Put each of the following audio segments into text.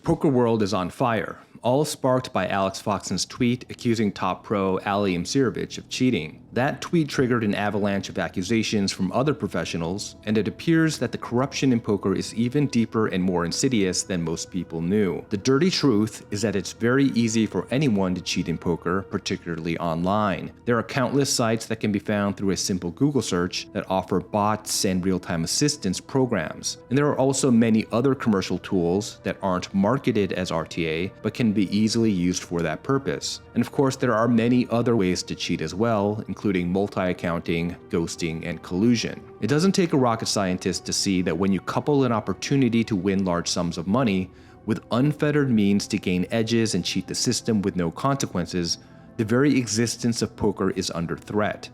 poker world is on fire, all sparked by Alex Foxen's tweet accusing top pro Ali Imsirovic of cheating. That tweet triggered an avalanche of accusations from other professionals, and it appears that the corruption in poker is even deeper and more insidious than most people knew. The dirty truth is that it's very easy for anyone to cheat in poker, particularly online. There are countless sites that can be found through a simple Google search that offer bots and real-time assistance programs. And there are also many other commercial tools that aren't marketed as RTA, but can be easily used for that purpose. And of course, there are many other ways to cheat as well, including multi-accounting, ghosting, and collusion. It doesn't take a rocket scientist to see that when you couple an opportunity to win large sums of money with unfettered means to gain edges and cheat the system with no consequences, the very existence of poker is under threat.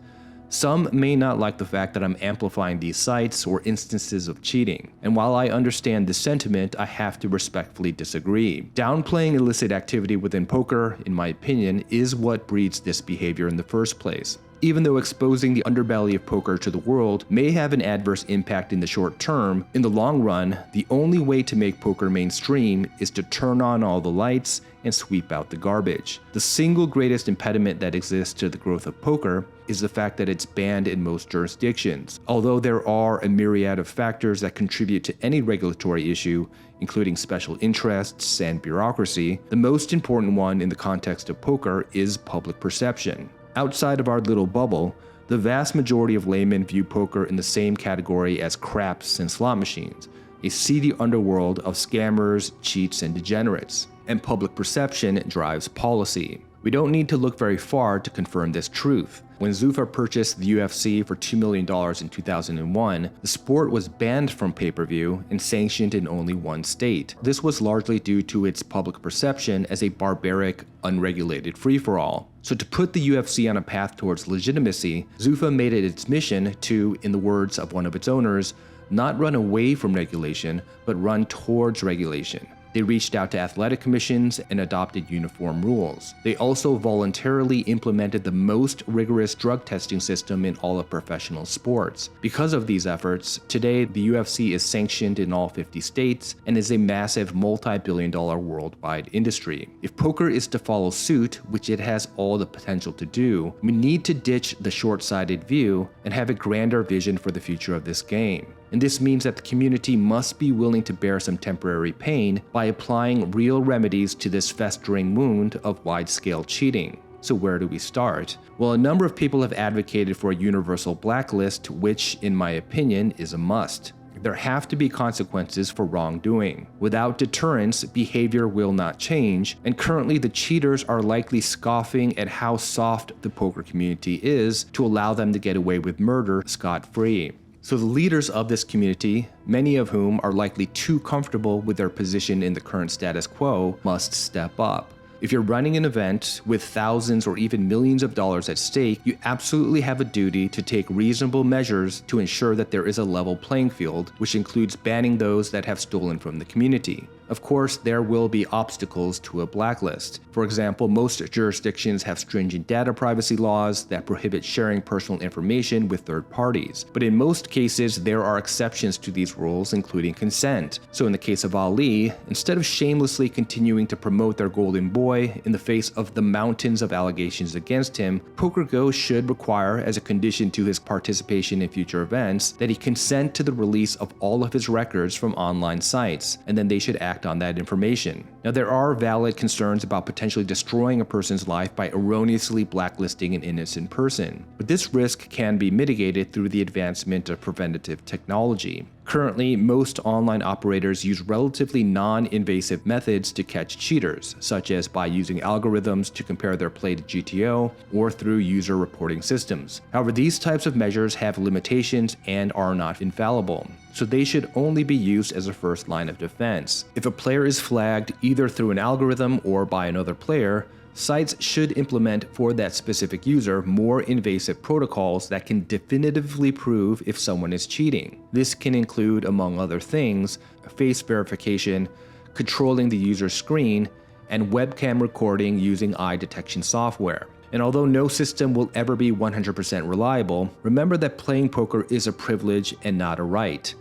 Some may not like the fact that I'm amplifying these sites or instances of cheating, and while I understand this sentiment, I have to respectfully disagree. Downplaying illicit activity within poker, in my opinion, is what breeds this behavior in the first place. Even though exposing the underbelly of poker to the world may have an adverse impact in the short term, in the long run, the only way to make poker mainstream is to turn on all the lights and sweep out the garbage. The single greatest impediment that exists to the growth of poker is the fact that it's banned in most jurisdictions. Although there are a myriad of factors that contribute to any regulatory issue, including special interests and bureaucracy, the most important one in the context of poker is public perception. Outside of our little bubble, the vast majority of laymen view poker in the same category as craps and slot machines, a seedy underworld of scammers, cheats, and degenerates. And public perception drives policy. We don't need to look very far to confirm this truth. When Zuffa purchased the UFC for $2 million in 2001, the sport was banned from pay-per-view and sanctioned in only one state. This was largely due to its public perception as a barbaric, unregulated free-for-all. So to put the UFC on a path towards legitimacy, Zuffa made it its mission to, in the words of one of its owners, not run away from regulation, but run towards regulation. They reached out to athletic commissions and adopted uniform rules. They also voluntarily implemented the most rigorous drug testing system in all of professional sports. Because of these efforts, today the UFC is sanctioned in all 50 states and is a massive multi-billion-dollar worldwide industry. If poker is to follow suit, which it has all the potential to do, we need to ditch the short-sighted view and have a grander vision for the future of this game. And this means that the community must be willing to bear some temporary pain by applying real remedies to this festering wound of wide-scale cheating. So where do we start? Well, a number of people have advocated for a universal blacklist, which, in my opinion, is a must. There have to be consequences for wrongdoing. Without deterrence, behavior will not change, and currently the cheaters are likely scoffing at how soft the poker community is to allow them to get away with murder scot-free. So the leaders of this community, many of whom are likely too comfortable with their position in the current status quo, must step up. If you're running an event with thousands or even millions of dollars at stake, you absolutely have a duty to take reasonable measures to ensure that there is a level playing field, which includes banning those that have stolen from the community. Of course, there will be obstacles to a blacklist. For example, most jurisdictions have stringent data privacy laws that prohibit sharing personal information with third parties. But in most cases, there are exceptions to these rules, including consent. So in the case of Ali, instead of shamelessly continuing to promote their golden boy in the face of the mountains of allegations against him, PokerGo should require, as a condition to his participation in future events, that he consent to the release of all of his records from online sites, and then they should act on that information. Now, there are valid concerns about potentially destroying a person's life by erroneously blacklisting an innocent person, but this risk can be mitigated through the advancement of preventative technology. Currently, most online operators use relatively non-invasive methods to catch cheaters, such as by using algorithms to compare their play to GTO or through user reporting systems. However, these types of measures have limitations and are not infallible, so they should only be used as a first line of defense. If a player is flagged either through an algorithm or by another player, sites should implement for that specific user more invasive protocols that can definitively prove if someone is cheating. This can include, among other things, face verification, controlling the user's screen, and webcam recording using eye detection software. And although no system will ever be 100% reliable, remember that playing poker is a privilege and not a right.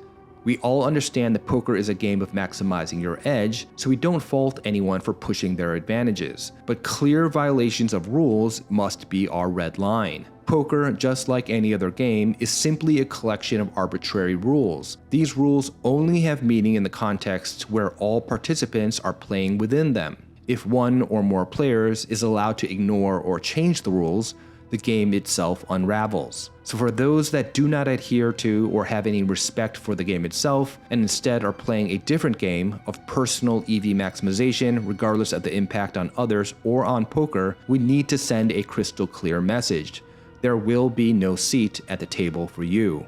We all understand that poker is a game of maximizing your edge, so we don't fault anyone for pushing their advantages. But clear violations of rules must be our red line. Poker, just like any other game, is simply a collection of arbitrary rules. These rules only have meaning in the context where all participants are playing within them. If one or more players is allowed to ignore or change the rules, the game itself unravels. So for those that do not adhere to or have any respect for the game itself, and instead are playing a different game of personal EV maximization regardless of the impact on others or on poker, we need to send a crystal clear message. There will be no seat at the table for you.